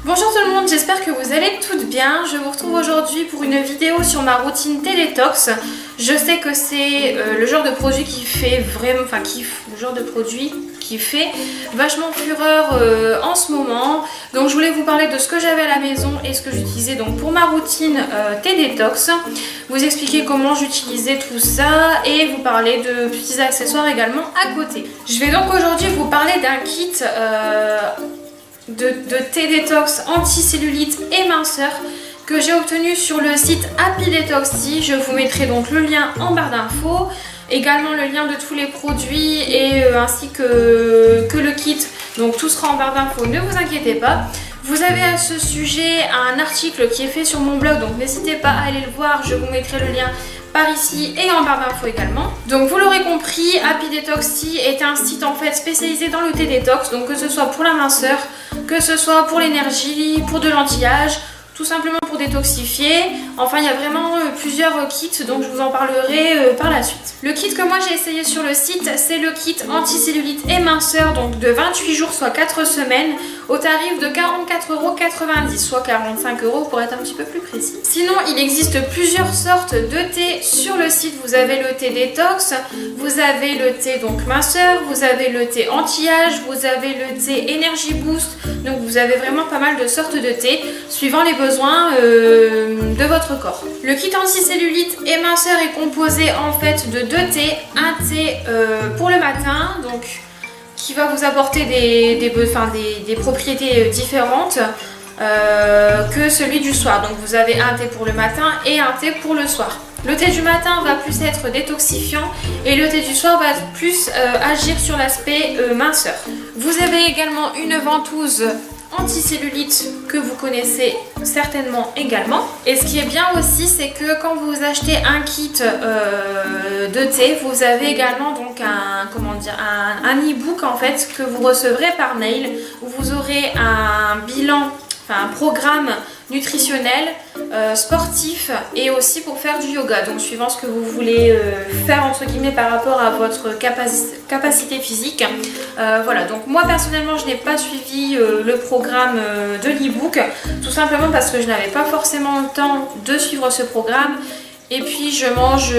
Bonjour tout le monde, j'espère que vous allez toutes bien. Je vous retrouve aujourd'hui pour une vidéo sur ma routine Télétox. Je sais que c'est le genre de produit qui fait vraiment, le genre de produit qui fait vachement fureur en ce moment. Donc je voulais vous parler de ce que j'avais à la maison et ce que j'utilisais donc pour ma routine Télétox. Vous expliquer comment j'utilisais tout ça et vous parler de petits accessoires également à côté. Je vais donc aujourd'hui vous parler d'un kit de Télétox anti-cellulite et minceur que j'ai obtenu sur le site Happy Detox Tea. Je vous mettrai donc le lien en barre d'infos, également le lien de tous les produits et ainsi que le kit, donc tout sera en barre d'infos, ne vous inquiétez pas. Vous avez à ce sujet un article qui est fait sur mon blog, donc n'hésitez pas à aller le voir, je vous mettrai le lien par ici et en barre d'infos également. Donc vous l'aurez compris, Happy Detox Tea est un site en fait spécialisé dans le thé détox, donc que ce soit pour la minceur, que ce soit pour l'énergie, pour de l'anti-âge, tout simplement pour détoxifier. Enfin il y a vraiment plusieurs kits, donc je vous en parlerai par la suite. Le kit que moi j'ai essayé sur le site, c'est le kit anti-cellulite et minceur, donc de 28 jours soit 4 semaines, au tarif de 44,90 €, soit 45 € pour être un petit peu plus précis. Sinon il existe plusieurs sortes de thé sur le site. Vous avez le thé détox, vous avez le thé donc minceur, vous avez le thé anti-âge, vous avez le thé énergie boost, donc vous avez vraiment pas mal de sortes de thé suivant les besoins de votre corps. Le kit anti-cellulite et minceur est composé en fait de deux thés. Un thé pour le matin, donc qui va vous apporter des propriétés différentes que celui du soir. Donc vous avez un thé pour le matin et un thé pour le soir. Le thé du matin va plus être détoxifiant et le thé du soir va plus agir sur l'aspect minceur. Vous avez également une ventouse anti-cellulite que vous connaissez certainement également. Et ce qui est bien aussi, c'est que quand vous achetez un kit de thé, vous avez également donc un e-book en fait que vous recevrez par mail où vous aurez un bilan, un programme nutritionnel, sportif et aussi pour faire du yoga, donc suivant ce que vous voulez faire entre guillemets par rapport à votre capacité physique. Voilà, donc moi personnellement je n'ai pas suivi le programme de l'e-book, tout simplement parce que je n'avais pas forcément le temps de suivre ce programme. Et puis je mange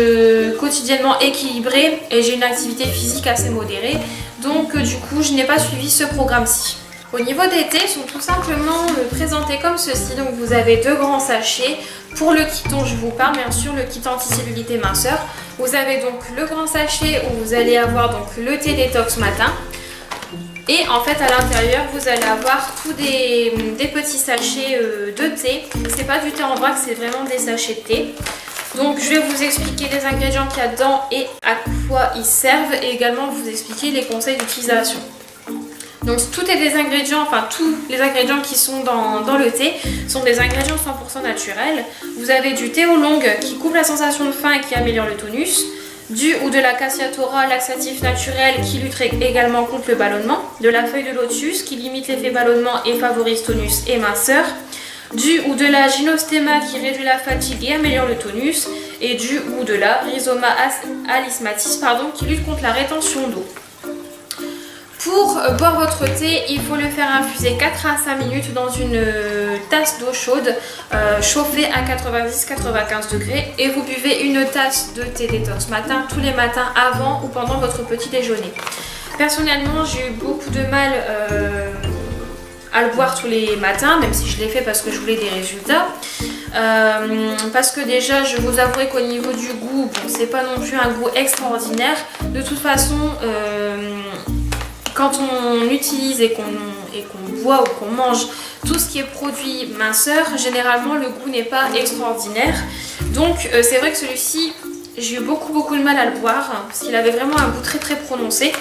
quotidiennement équilibré et j'ai une activité physique assez modérée, donc du coup je n'ai pas suivi ce programme-ci. Au niveau des thés, ils sont tout simplement présentés comme ceci. Donc vous avez deux grands sachets. Pour le kit dont je vous parle, bien sûr, le kit anti-cellulite et minceur. Vous avez donc le grand sachet où vous allez avoir donc le thé détox matin. Et en fait à l'intérieur vous allez avoir tous des petits sachets de thé. C'est pas du thé en vrac, c'est vraiment des sachets de thé. Donc je vais vous expliquer les ingrédients qu'il y a dedans et à quoi ils servent, et également vous expliquer les conseils d'utilisation. Donc tout est des ingrédients, enfin tous les ingrédients qui sont dans le thé sont des ingrédients 100% naturels. Vous avez du thé oolong qui coupe la sensation de faim et qui améliore le tonus, du ou de la cassiatora laxatif naturel qui lutte également contre le ballonnement, de la feuille de lotus qui limite l'effet ballonnement et favorise tonus et minceur, du ou de la gynostema qui réduit la fatigue et améliore le tonus, et du ou de la rhizoma alismatis qui lutte contre la rétention d'eau. Pour boire votre thé, il faut le faire infuser 4 à 5 minutes dans une tasse d'eau chaude chauffée à 90-95 degrés, et vous buvez une tasse de thé détox matin tous les matins avant ou pendant votre petit déjeuner. Personnellement, j'ai eu beaucoup de mal à le boire tous les matins, même si je l'ai fait parce que je voulais des résultats. Parce que déjà, je vous avouerai qu'au niveau du goût, bon, c'est pas non plus un goût extraordinaire. De toute façon, quand on utilise et qu'on boit ou qu'on mange tout ce qui est produit minceur, généralement le goût n'est pas extraordinaire. Donc c'est vrai que celui-ci, j'ai eu beaucoup de mal à le boire parce qu'il avait vraiment un goût très prononcé.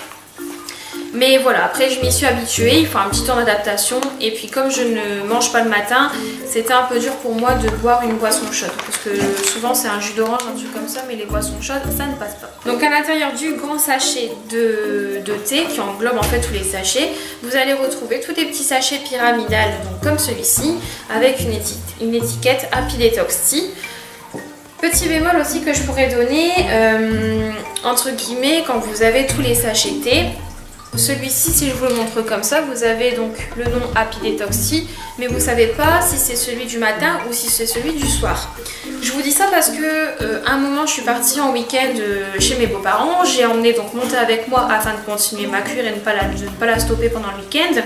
Mais voilà, après je m'y suis habituée, il faut un petit temps d'adaptation. Et puis comme je ne mange pas le matin, c'était un peu dur pour moi de boire une boisson chaude. Parce que souvent c'est un jus d'orange, un truc comme ça, mais les boissons chaudes, ça ne passe pas. Donc à l'intérieur du grand sachet de thé, qui englobe en fait tous les sachets, vous allez retrouver tous des petits sachets pyramidales, donc comme celui-ci, avec une étiquette Happy Detox Tea. Petit bémol aussi que je pourrais donner, entre guillemets, quand vous avez tous les sachets thé, Celui-ci, si je vous le montre comme ça, vous avez donc le nom Happy Detox Tea, mais vous ne savez pas si c'est celui du matin ou si c'est celui du soir. Je vous dis ça parce que un moment je suis partie en week-end chez mes beaux-parents, j'ai emmené donc mon thé avec moi afin de continuer ma cure et de ne pas la stopper pendant le week-end.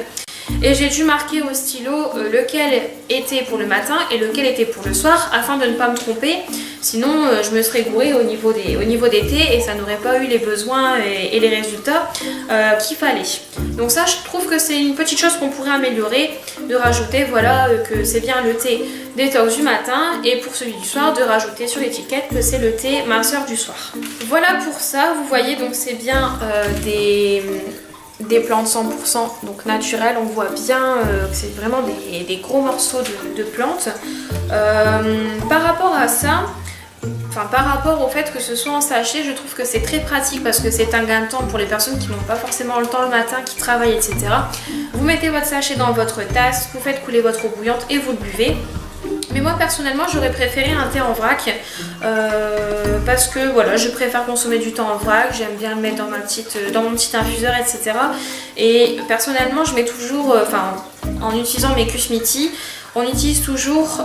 Et j'ai dû marquer au stylo lequel était pour le matin et lequel était pour le soir afin de ne pas me tromper. Sinon je me serais gourée au niveau des thés et ça n'aurait pas eu les besoins et les résultats qu'il fallait. Donc ça, je trouve que c'est une petite chose qu'on pourrait améliorer, de rajouter voilà que c'est bien le thé détox du matin et pour celui du soir de rajouter sur l'étiquette que c'est le thé minceur du soir. Voilà pour ça, vous voyez donc c'est bien des plantes 100% donc naturelles, on voit bien que c'est vraiment des gros morceaux de plantes. Par rapport à ça, par rapport au fait que ce soit en sachet, je trouve que c'est très pratique parce que c'est un gain de temps pour les personnes qui n'ont pas forcément le temps le matin, qui travaillent, etc. Vous mettez votre sachet dans votre tasse, vous faites couler votre eau bouillante et vous le buvez. Mais moi personnellement j'aurais préféré un thé en vrac parce que voilà, je préfère consommer du thé en vrac, j'aime bien le mettre dans mon petit infuseur, etc. Et personnellement je mets toujours, en utilisant mes Kusmiti, on utilise toujours,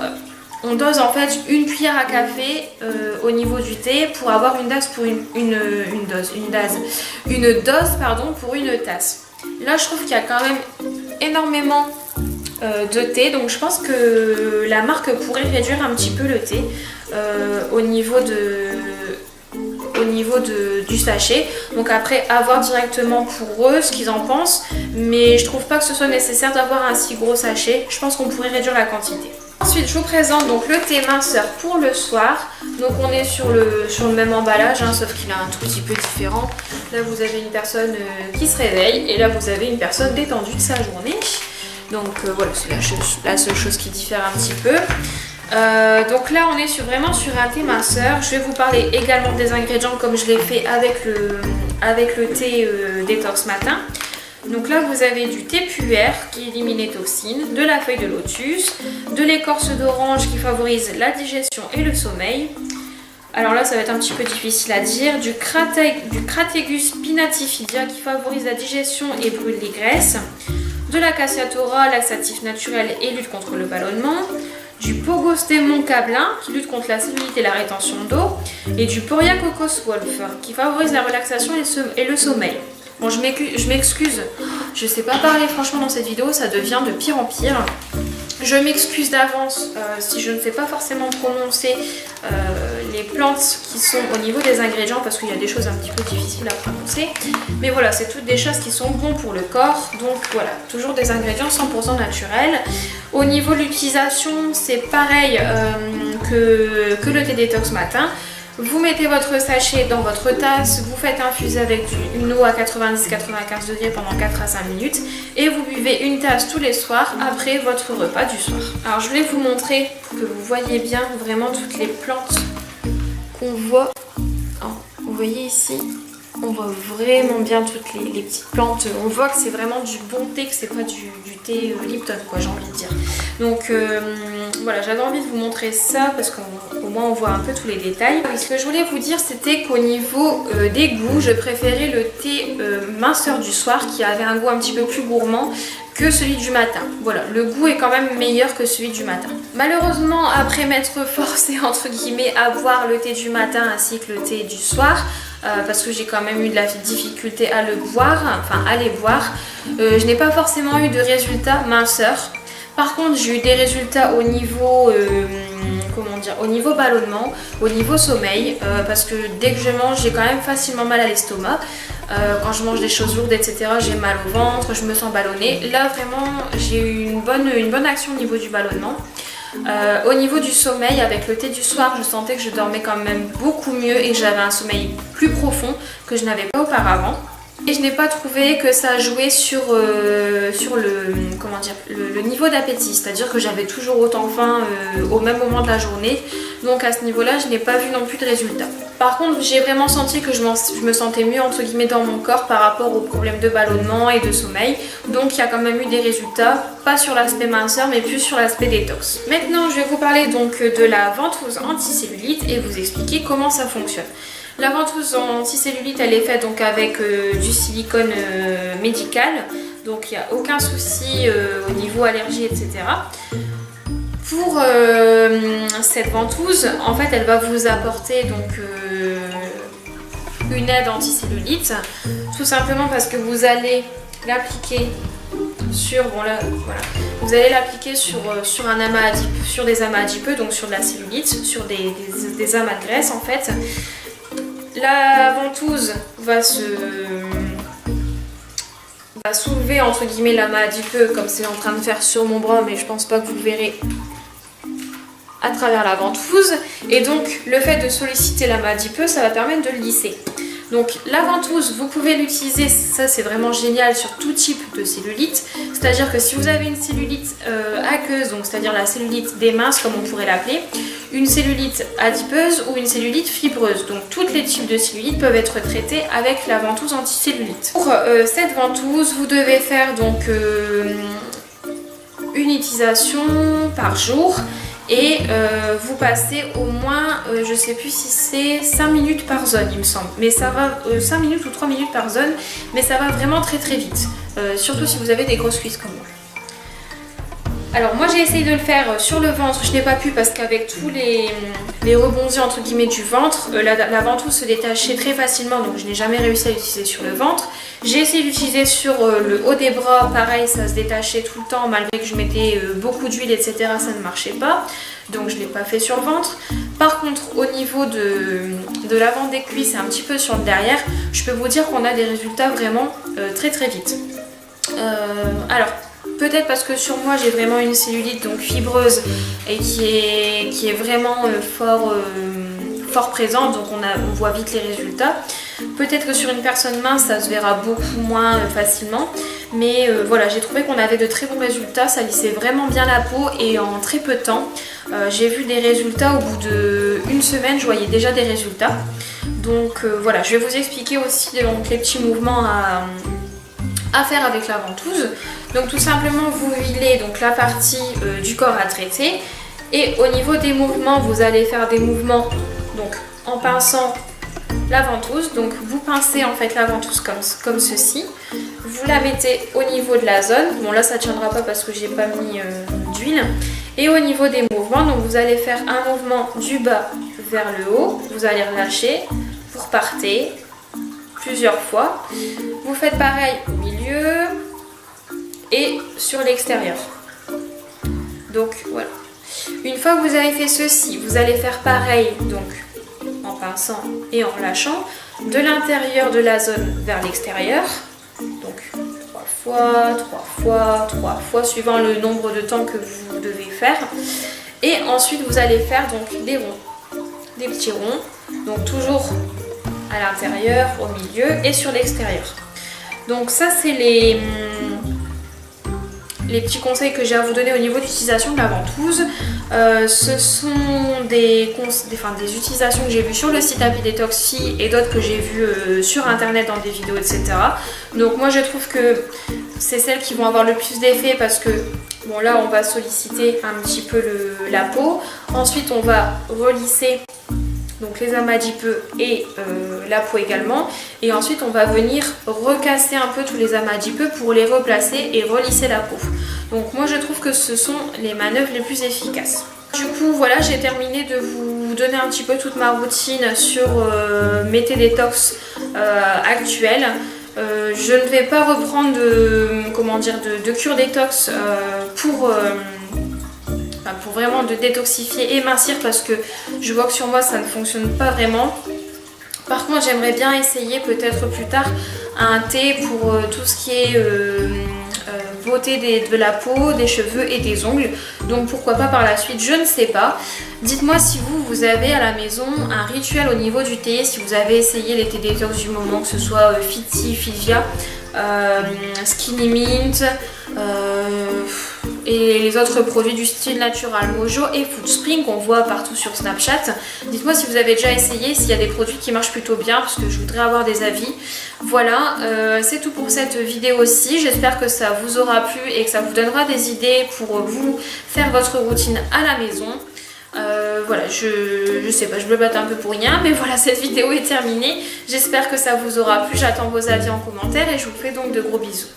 on dose en fait une cuillère à café au niveau du thé pour avoir une dose pour une dose pour une tasse. Là je trouve qu'il y a quand même énormément de thé, donc je pense que la marque pourrait réduire un petit peu le thé au niveau du sachet. Donc après, à voir directement pour eux ce qu'ils en pensent, mais je trouve pas que ce soit nécessaire d'avoir un si gros sachet. Je pense qu'on pourrait réduire la quantité. Ensuite, je vous présente donc le thé minceur pour le soir. Donc on est sur le même emballage, hein, sauf qu'il est un tout petit peu différent. Là vous avez une personne qui se réveille et là vous avez une personne détendue de sa journée. Donc voilà, c'est la seule chose qui diffère un petit peu. Donc là on est vraiment sur un thé minceur. Je vais vous parler également des ingrédients comme je l'ai fait avec le thé détox matin. Donc là vous avez du thé puer qui élimine les toxines, de la feuille de lotus, de l'écorce d'orange qui favorise la digestion et le sommeil. Alors là ça va être un petit peu difficile à dire, du Crataegus pinatifidia qui favorise la digestion et brûle les graisses, de la cassiatora, laxatif naturel et lutte contre le ballonnement, du pogostemon cablin qui lutte contre la cellulite et la rétention d'eau, et du Poria cocos wolf qui favorise la relaxation et le sommeil. Bon, je m'excuse, je sais pas parler franchement dans cette vidéo, ça devient de pire en pire. Je m'excuse d'avance si je ne sais pas forcément prononcer les plantes qui sont au niveau des ingrédients parce qu'il y a des choses un petit peu difficiles à prononcer. Mais voilà, c'est toutes des choses qui sont bonnes pour le corps. Donc voilà, toujours des ingrédients 100% naturels. Au niveau de l'utilisation, c'est pareil que le thé détox matin. Vous mettez votre sachet dans votre tasse, vous faites infuser avec une eau à 90-95 degrés pendant 4 à 5 minutes et vous buvez une tasse tous les soirs après votre repas du soir. Alors je vais vous montrer pour que vous voyez bien vraiment toutes les plantes qu'on voit. Alors, vous voyez ici, on voit vraiment bien toutes les petites plantes. On voit que c'est vraiment du bon thé, que c'est pas du thé Lipton, quoi, j'ai envie de dire. Donc voilà, j'avais envie de vous montrer ça parce qu'au moins on voit un peu tous les détails. Et ce que je voulais vous dire, c'était qu'au niveau des goûts, je préférais le thé minceur du soir qui avait un goût un petit peu plus gourmand que celui du matin. Voilà, le goût est quand même meilleur que celui du matin. Malheureusement, après m'être forcée entre guillemets à boire le thé du matin ainsi que le thé du soir, parce que j'ai quand même eu de la difficulté à les boire, je n'ai pas forcément eu de résultats minceurs. Par contre, j'ai eu des résultats au niveau, au niveau ballonnement, au niveau sommeil, parce que dès que je mange, j'ai quand même facilement mal à l'estomac. Quand je mange des choses lourdes, etc., j'ai mal au ventre, je me sens ballonnée. Là, vraiment, j'ai eu une bonne action au niveau du ballonnement. Au niveau du sommeil, avec le thé du soir, je sentais que je dormais quand même beaucoup mieux et que j'avais un sommeil plus profond que je n'avais pas auparavant. Et je n'ai pas trouvé que ça jouait sur le niveau d'appétit, c'est-à-dire que j'avais toujours autant faim au même moment de la journée. Donc à ce niveau-là, je n'ai pas vu non plus de résultats. Par contre, j'ai vraiment senti que je me sentais mieux entre guillemets dans mon corps par rapport aux problèmes de ballonnement et de sommeil. Donc il y a quand même eu des résultats, pas sur l'aspect minceur mais plus sur l'aspect détox. Maintenant, je vais vous parler donc de la ventouse anticellulite et vous expliquer comment ça fonctionne. La ventouse anti-cellulite, elle est faite donc avec du silicone médical, donc il n'y a aucun souci au niveau allergie, etc. Pour cette ventouse, en fait, elle va vous apporter donc une aide anti-cellulite, tout simplement parce que vous allez l'appliquer sur, bon là, voilà, vous allez l'appliquer sur un amas adipeux, sur des amas adipeux, donc sur de la cellulite, sur des amas de graisse en fait. La ventouse va soulever entre guillemets l'amas adipeux comme c'est en train de faire sur mon bras, mais je pense pas que vous le verrez à travers la ventouse. Et donc le fait de solliciter l'amas adipeux, ça va permettre de le lisser. Donc la ventouse, vous pouvez l'utiliser, ça c'est vraiment génial sur tout type de cellulite. C'est-à-dire que si vous avez une cellulite aqueuse, donc c'est-à-dire la cellulite des minces comme on pourrait l'appeler, une cellulite adipeuse ou une cellulite fibreuse. Donc tous les types de cellulite peuvent être traités avec la ventouse anti-cellulite. Pour cette ventouse, vous devez faire donc une utilisation par jour. Et vous passez au moins, je sais plus si c'est 5 minutes par zone il me semble, mais ça va, 5 minutes ou 3 minutes par zone, mais ça va vraiment très très vite, surtout si vous avez des grosses cuisses comme moi. Alors moi j'ai essayé de le faire sur le ventre, je n'ai pas pu parce qu'avec tous les rebondis entre guillemets du ventre, la ventouse se détachait très facilement, donc je n'ai jamais réussi à l'utiliser sur le ventre. J'ai essayé d'utiliser sur le haut des bras, pareil ça se détachait tout le temps malgré que je mettais beaucoup d'huile etc, ça ne marchait pas, donc je ne l'ai pas fait sur le ventre. Par contre au niveau de l'avant des cuisses et un petit peu sur le derrière, je peux vous dire qu'on a des résultats vraiment très très vite. Alors peut-être parce que sur moi j'ai vraiment une cellulite donc fibreuse et qui est vraiment fort présente, donc on voit vite les résultats. Peut-être que sur une personne mince ça se verra beaucoup moins facilement, mais voilà, j'ai trouvé qu'on avait de très bons résultats, ça lissait vraiment bien la peau et en très peu de temps. J'ai vu des résultats au bout d'une semaine, je voyais déjà des résultats. Donc voilà, je vais vous expliquer aussi donc, les petits mouvements à faire avec la ventouse. Donc tout simplement vous huilez donc la partie du corps à traiter et au niveau des mouvements vous allez faire des mouvements donc en pinçant la ventouse. Donc vous pincez en fait la ventouse comme ceci, vous la mettez au niveau de la zone, bon là ça tiendra pas parce que j'ai pas mis d'huile, et au niveau des mouvements donc vous allez faire un mouvement du bas vers le haut, vous allez relâcher, vous repartez plusieurs fois, vous faites pareil au milieu et sur l'extérieur. Donc voilà. Une fois que vous avez fait ceci, vous allez faire pareil donc en pinçant et en relâchant de l'intérieur de la zone vers l'extérieur. Donc 3 fois, 3 fois, 3 fois suivant le nombre de temps que vous devez faire. Et ensuite vous allez faire donc des ronds, des petits ronds. Donc toujours à l'intérieur, au milieu et sur l'extérieur. Donc ça c'est les petits conseils que j'ai à vous donner au niveau d'utilisation de la ventouse. Ce sont des utilisations que j'ai vues sur le site Happy Detox et d'autres que j'ai vues sur internet dans des vidéos etc. Donc moi je trouve que c'est celles qui vont avoir le plus d'effet parce que bon là on va solliciter un petit peu la peau, ensuite on va relisser donc les amas adipeux et la peau également, et ensuite on va venir recasser un peu tous les amas adipeux pour les replacer et relisser la peau. Donc moi je trouve que ce sont les manœuvres les plus efficaces. Du coup voilà, j'ai terminé de vous donner un petit peu toute ma routine sur mes détox actuels. Je ne vais pas reprendre de cure détox pour vraiment de détoxifier et mincir parce que je vois que sur moi ça ne fonctionne pas vraiment. Par contre j'aimerais bien essayer peut-être plus tard un thé pour tout ce qui est beauté de la peau, des cheveux et des ongles. Donc pourquoi pas par la suite, je ne sais pas. Dites-moi si vous avez à la maison un rituel au niveau du thé, si vous avez essayé les thés détox du moment, que ce soit Fiti, Fivia, Skinny Mint et les autres produits du style Natural Mojo et Foodspring qu'on voit partout sur Snapchat. Dites-moi si vous avez déjà essayé, s'il y a des produits qui marchent plutôt bien parce que je voudrais avoir des avis. Voilà, c'est tout pour cette vidéo aussi. J'espère que ça vous aura plu et que ça vous donnera des idées pour vous faire votre routine à la maison. Voilà, je sais pas, je blabate un peu pour rien, mais voilà, cette vidéo est terminée. J'espère que ça vous aura plu, j'attends vos avis en commentaire et je vous fais donc de gros bisous.